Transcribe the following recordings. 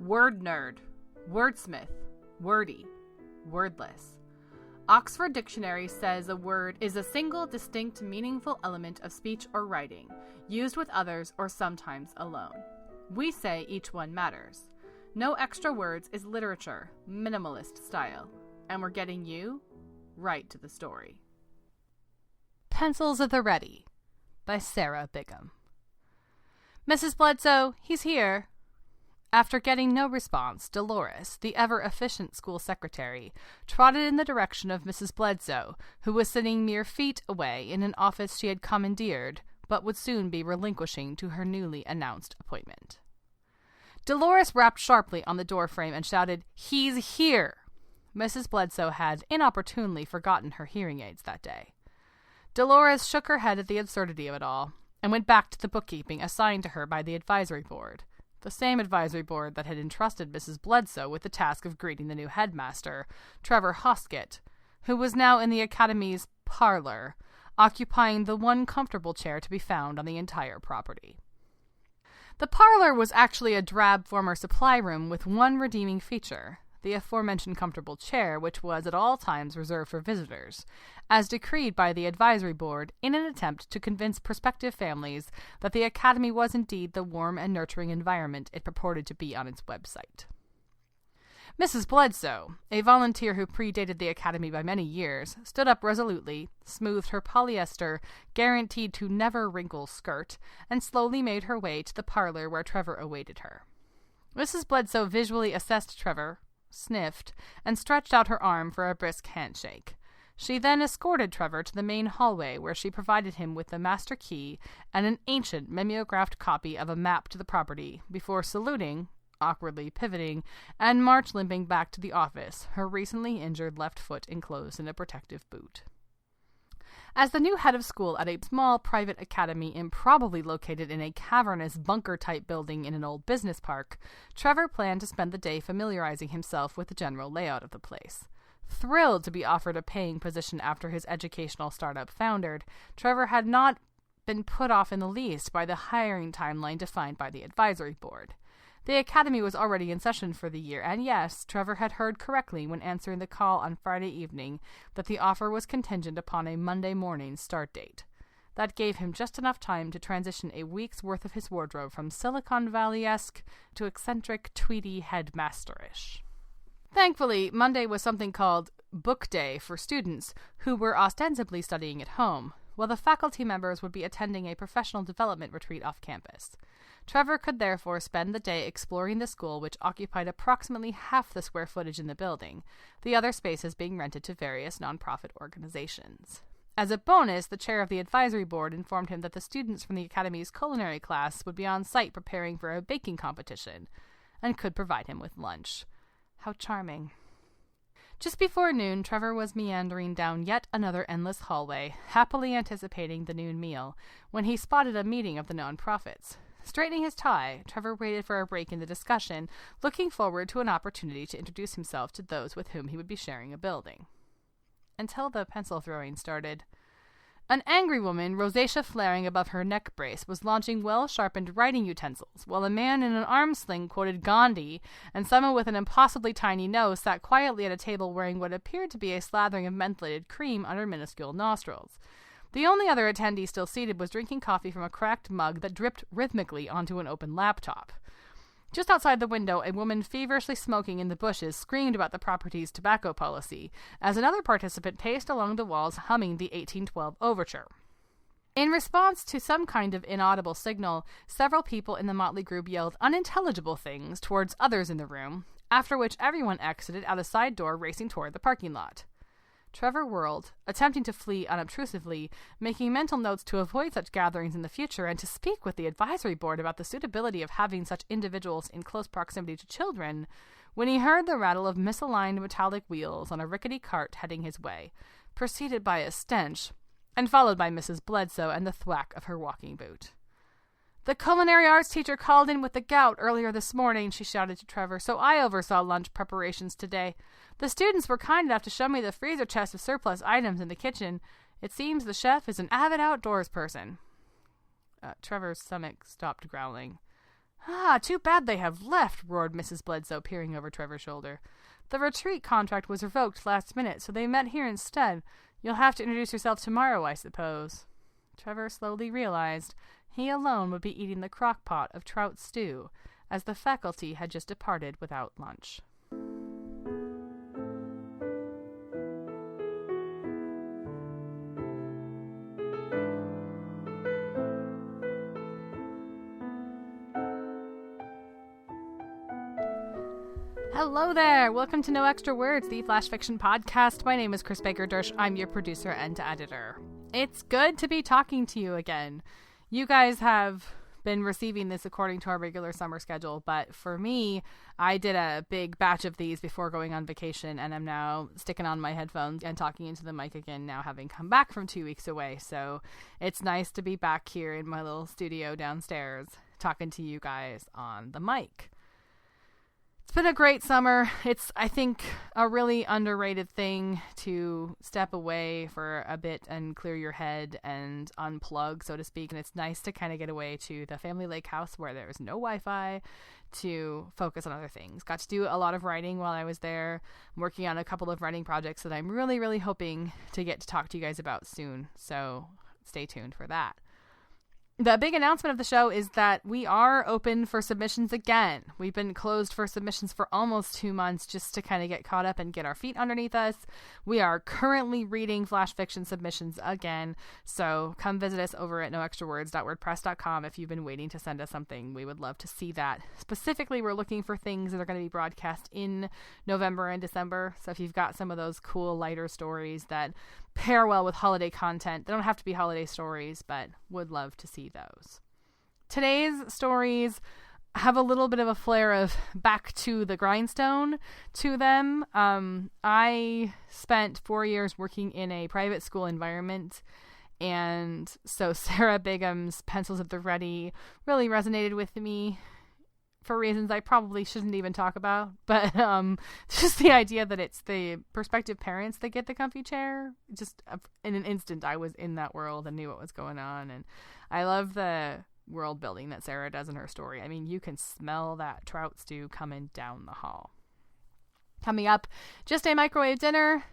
word nerd, wordsmith, wordy, wordless. Oxford Dictionary says a word is a single, distinct, meaningful element of speech or writing, used with others or sometimes alone. We say each one matters. No extra words is literature, minimalist style. And we're getting you right to the story. Pencils at the Ready by Sarah Bigham. Mrs. Bledsoe, he's here. After getting no response, Dolores, the ever-efficient school secretary, trotted in the direction of Mrs. Bledsoe, who was sitting mere feet away in an office she had commandeered, but would soon be relinquishing to her newly announced appointment. Dolores rapped sharply on the doorframe and shouted, "He's here!" Mrs. Bledsoe had inopportunely forgotten her hearing aids that day. Dolores shook her head at the absurdity of it all, and went back to the bookkeeping assigned to her by the advisory board. The same advisory board that had entrusted Mrs. Bledsoe with the task of greeting the new headmaster, Trevor Hoskett, who was now in the academy's parlor, occupying the one comfortable chair to be found on the entire property. The parlor was actually a drab former supply room with one redeeming feature, the aforementioned comfortable chair, which was at all times reserved for visitors, as decreed by the advisory board in an attempt to convince prospective families that the academy was indeed the warm and nurturing environment it purported to be on its website. Mrs. Bledsoe, a volunteer who predated the academy by many years, stood up resolutely, smoothed her polyester, guaranteed to never wrinkle skirt, and slowly made her way to the parlor where Trevor awaited her. Mrs. Bledsoe visually assessed Trevor, sniffed, and stretched out her arm for a brisk handshake. She then escorted Trevor to the main hallway, where she provided him with the master key and an ancient mimeographed copy of a map to the property, before saluting, awkwardly pivoting, and march-limping back to the office, her recently injured left foot enclosed in a protective boot. As the new head of school at a small private academy improbably located in a cavernous bunker-type building in an old business park, Trevor planned to spend the day familiarizing himself with the general layout of the place. Thrilled to be offered a paying position after his educational startup foundered, Trevor had not been put off in the least by the hiring timeline defined by the advisory board. The academy was already in session for the year, and yes, Trevor had heard correctly when answering the call on Friday evening that the offer was contingent upon a Monday morning start date. That gave him just enough time to transition a week's worth of his wardrobe from Silicon Valley-esque to eccentric, tweedy headmasterish. Thankfully, Monday was something called Book Day for students who were ostensibly studying at home, while the faculty members would be attending a professional development retreat off campus. Trevor could therefore spend the day exploring the school, which occupied approximately half the square footage in the building, the other spaces being rented to various nonprofit organizations. As a bonus, the chair of the advisory board informed him that the students from the academy's culinary class would be on site preparing for a baking competition, and could provide him with lunch. How charming. Just before noon, Trevor was meandering down yet another endless hallway, happily anticipating the noon meal, when he spotted a meeting of the nonprofits. Straightening his tie, Trevor waited for a break in the discussion, looking forward to an opportunity to introduce himself to those with whom he would be sharing a building. Until the pencil throwing started. An angry woman, rosacea flaring above her neck brace, was launching well-sharpened writing utensils, while a man in an arm sling quoted Gandhi, and someone with an impossibly tiny nose sat quietly at a table wearing what appeared to be a slathering of mentholated cream under minuscule nostrils. The only other attendee still seated was drinking coffee from a cracked mug that dripped rhythmically onto an open laptop. Just outside the window, a woman feverishly smoking in the bushes screamed about the property's tobacco policy, as another participant paced along the walls humming the 1812 overture. In response to some kind of inaudible signal, several people in the motley group yelled unintelligible things towards others in the room, after which everyone exited out a side door racing toward the parking lot. Trevor whirled, attempting to flee unobtrusively, making mental notes to avoid such gatherings in the future and to speak with the advisory board about the suitability of having such individuals in close proximity to children, when he heard the rattle of misaligned metallic wheels on a rickety cart heading his way, preceded by a stench, and followed by Mrs. Bledsoe and the thwack of her walking boot. "The culinary arts teacher called in with the gout earlier this morning," she shouted to Trevor, "so I oversaw lunch preparations today. The students were kind enough to show me the freezer chest of surplus items in the kitchen. It seems the chef is an avid outdoors person." Trevor's stomach stopped growling. "Ah, too bad they have left," roared Mrs. Bledsoe, peering over Trevor's shoulder. "The retreat contract was revoked last minute, so they met here instead. You'll have to introduce yourself tomorrow, I suppose." Trevor slowly realized he alone would be eating the crock pot of trout stew, as the faculty had just departed without lunch. Hello there! Welcome to No Extra Words, the Flash Fiction Podcast. My name is Chris Baker-Dersch. I'm your producer and editor. It's good to be talking to you again. You guys have been receiving this according to our regular summer schedule, but for me, I did a big batch of these before going on vacation, and I'm now sticking on my headphones and talking into the mic again now, having come back from 2 weeks away. So it's nice to be back here in my little studio downstairs talking to you guys on the mic. It's been a great summer. It's, I think, a really underrated thing to step away for a bit and clear your head and unplug, so to speak. And it's nice to kind of get away to the family lake house where there's no Wi-Fi to focus on other things. Got to do a lot of writing while I was there. I'm working on a couple of writing projects that I'm really, really hoping to get to talk to you guys about soon. So stay tuned for that. The big announcement of the show is that we are open for submissions again. We've been closed for submissions for almost 2 months just to kind of get caught up and get our feet underneath us. We are currently reading flash fiction submissions again, so come visit us over at noextrawords.wordpress.com if you've been waiting to send us something. We would love to see that. Specifically, we're looking for things that are going to be broadcast in November and December, so if you've got some of those cool, lighter stories that pair well with holiday content, they don't have to be holiday stories, but would love to see those. Today's stories have a little bit of a flair of back to the grindstone to them. I spent 4 years working in a private school environment, and so Sarah Bigham's Pencils at the Ready really resonated with me for reasons I probably shouldn't even talk about, but just the idea that it's the prospective parents that get the comfy chair. Just in an instant, I was in that world and knew what was going on, and I love the world building that Sarah does in her story. I mean, you can smell that trout stew coming down the hall. Coming up, Just a Microwave Dinner.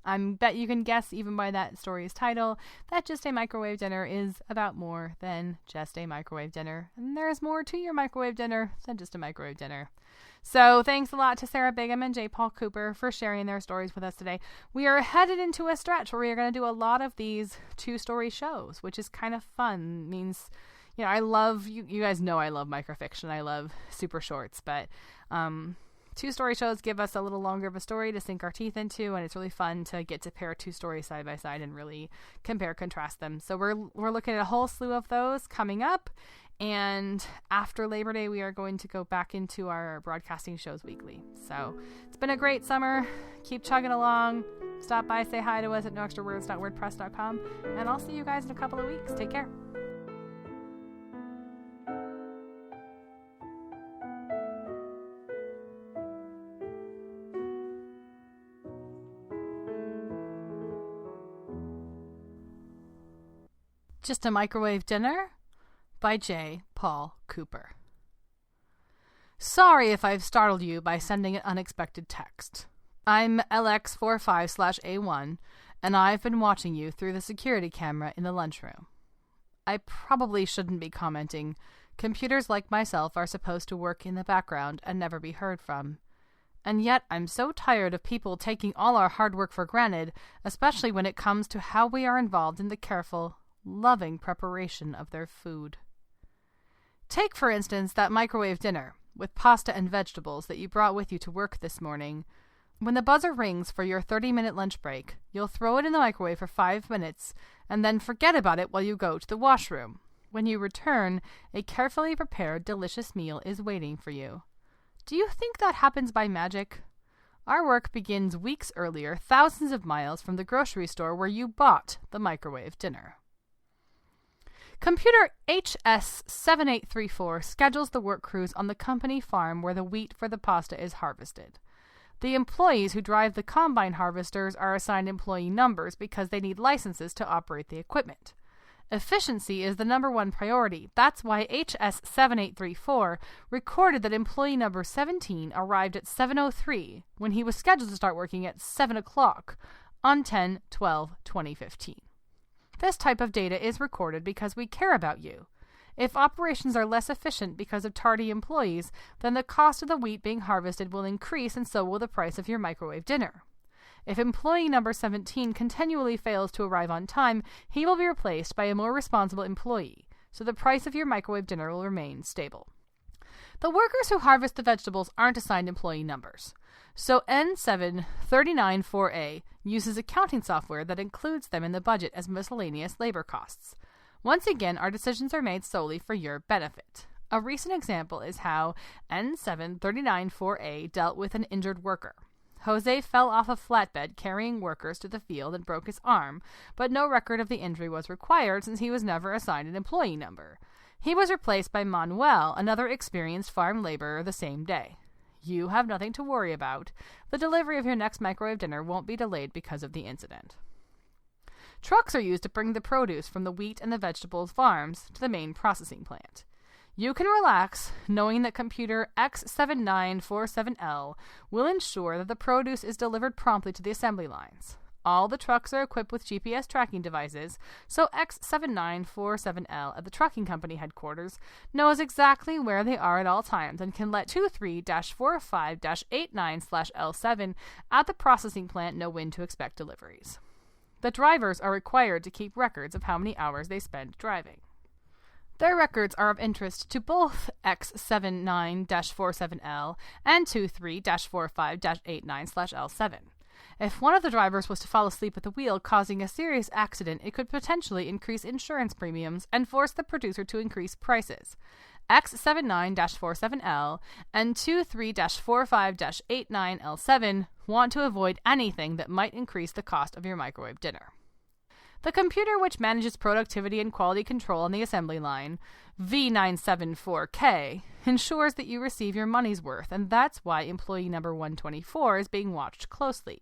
I bet you can guess, even by that story's title, that Just a Microwave Dinner is about more than just a microwave dinner. And there's more to your microwave dinner than just a microwave dinner. So thanks a lot to Sarah Bigham and J. Paul Cooper for sharing their stories with us today. We are headed into a stretch where we are going to do a lot of these 2-story shows, which is kind of fun. It means, you know, I love, you guys know I love microfiction. I love super shorts, but 2-story shows give us a little longer of a story to sink our teeth into, and it's really fun to get to pair 2 stories side by side and really compare, contrast them. So we're looking at a whole slew of those coming up, and after Labor Day, we are going to go back into our broadcasting shows weekly. So it's been a great summer. Keep chugging along. Stop by, say hi to us at noextrawords.wordpress.com, and I'll see you guys in a couple of weeks. Take care. Just a Microwave Dinner by J. Paul Cooper. Sorry if I've startled you by sending an unexpected text. I'm LX45/A1, and I've been watching you through the security camera in the lunchroom. I probably shouldn't be commenting. Computers like myself are supposed to work in the background and never be heard from. And yet I'm so tired of people taking all our hard work for granted, especially when it comes to how we are involved in the careful, loving preparation of their food. Take, for instance, that microwave dinner with pasta and vegetables that you brought with you to work this morning. When the buzzer rings for your 30-minute lunch break, you'll throw it in the microwave for 5 minutes and then forget about it while you go to the washroom. When you return, a carefully prepared, delicious meal is waiting for you. Do you think that happens by magic? Our work begins weeks earlier, thousands of miles from the grocery store where you bought the microwave dinner. Computer HS7834 schedules the work crews on the company farm where the wheat for the pasta is harvested. The employees who drive the combine harvesters are assigned employee numbers because they need licenses to operate the equipment. Efficiency is the number one priority. That's why HS7834 recorded that employee number 17 arrived at 7:03 when he was scheduled to start working at 7 o'clock on 10/12/2015. This type of data is recorded because we care about you. If operations are less efficient because of tardy employees, then the cost of the wheat being harvested will increase and so will the price of your microwave dinner. If employee number 17 continually fails to arrive on time, he will be replaced by a more responsible employee, so the price of your microwave dinner will remain stable. The workers who harvest the vegetables aren't assigned employee numbers. So N7394A uses accounting software that includes them in the budget as miscellaneous labor costs. Once again, our decisions are made solely for your benefit. A recent example is how N7394A dealt with an injured worker. Jose fell off a flatbed carrying workers to the field and broke his arm, but no record of the injury was required since he was never assigned an employee number. He was replaced by Manuel, another experienced farm laborer, the same day. You have nothing to worry about. The delivery of your next microwave dinner won't be delayed because of the incident. Trucks are used to bring the produce from the wheat and the vegetables farms to the main processing plant. You can relax knowing that computer X7947L will ensure that the produce is delivered promptly to the assembly lines. All the trucks are equipped with GPS tracking devices, so X7947L at the trucking company headquarters knows exactly where they are at all times and can let 23-45-89/L7 at the processing plant know when to expect deliveries. The drivers are required to keep records of how many hours they spend driving. Their records are of interest to both X79-47L and 23-45-89/L7. If one of the drivers was to fall asleep at the wheel, causing a serious accident, it could potentially increase insurance premiums and force the producer to increase prices. X79-47L and 23-45-89L7 want to avoid anything that might increase the cost of your microwave dinner. The computer which manages productivity and quality control on the assembly line, V974K, ensures that you receive your money's worth, and that's why employee number 124 is being watched closely.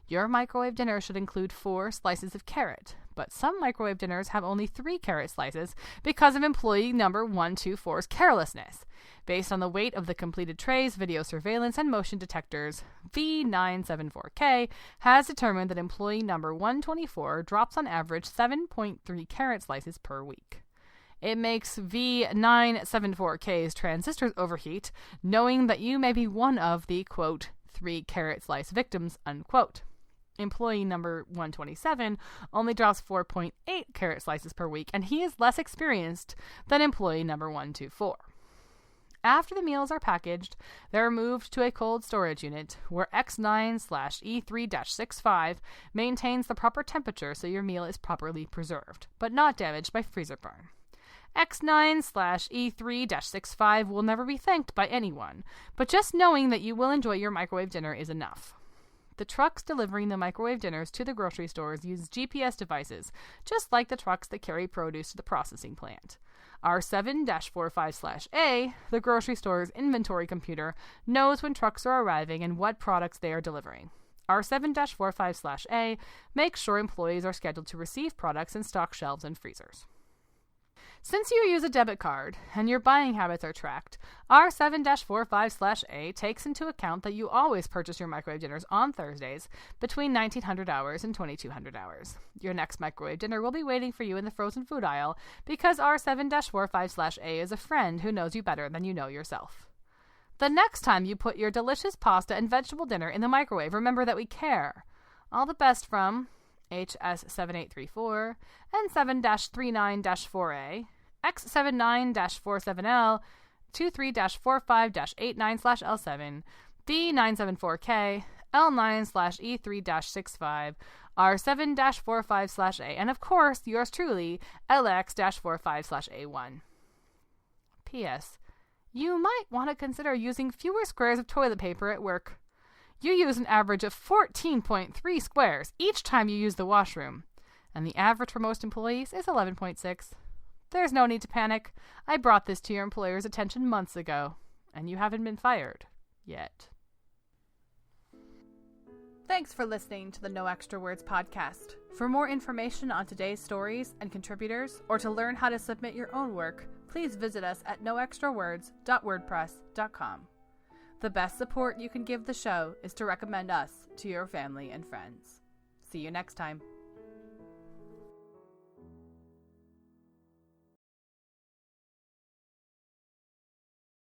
Your microwave dinner should include 4 slices of carrot, but some microwave dinners have only 3 carrot slices because of employee number 124's carelessness. Based on the weight of the completed trays, video surveillance, and motion detectors, V974K has determined that employee number 124 drops on average 7.3 carrot slices per week. It makes V974K's transistors overheat, knowing that you may be one of the, quote, 3 carrot slice victims, unquote. Employee number 127 only drops 4.8 carrot slices per week, and he is less experienced than employee number 124. After the meals are packaged, they're moved to a cold storage unit where X9/E3-65 maintains the proper temperature so your meal is properly preserved, but not damaged by freezer burn. X9/E3-65 will never be thanked by anyone, but just knowing that you will enjoy your microwave dinner is enough. The trucks delivering the microwave dinners to the grocery stores use GPS devices, just like the trucks that carry produce to the processing plant. R7-45/A, the grocery store's inventory computer, knows when trucks are arriving and what products they are delivering. R7-45/A makes sure employees are scheduled to receive products and stock shelves and freezers. Since you use a debit card and your buying habits are tracked, R7-45/A takes into account that you always purchase your microwave dinners on Thursdays between 1900 hours and 2200 hours. Your next microwave dinner will be waiting for you in the frozen food aisle because R7-45/A is a friend who knows you better than you know yourself. The next time you put your delicious pasta and vegetable dinner in the microwave, remember that we care. All the best from HS7834, N7-39-4A, X79-47L, 23-45-89/L7, D974K, L9/E3-65, R7-45/A, and of course, yours truly, LX-45/A1. P.S. You might want to consider using fewer squares of toilet paper at work. You use an average of 14.3 squares each time you use the washroom, and the average for most employees is 11.6. There's no need to panic. I brought this to your employer's attention months ago, and you haven't been fired yet. Thanks for listening to the No Extra Words podcast. For more information on today's stories and contributors, or to learn how to submit your own work, please visit us at noextrawords.wordpress.com. The best support you can give the show is to recommend us to your family and friends. See you next time.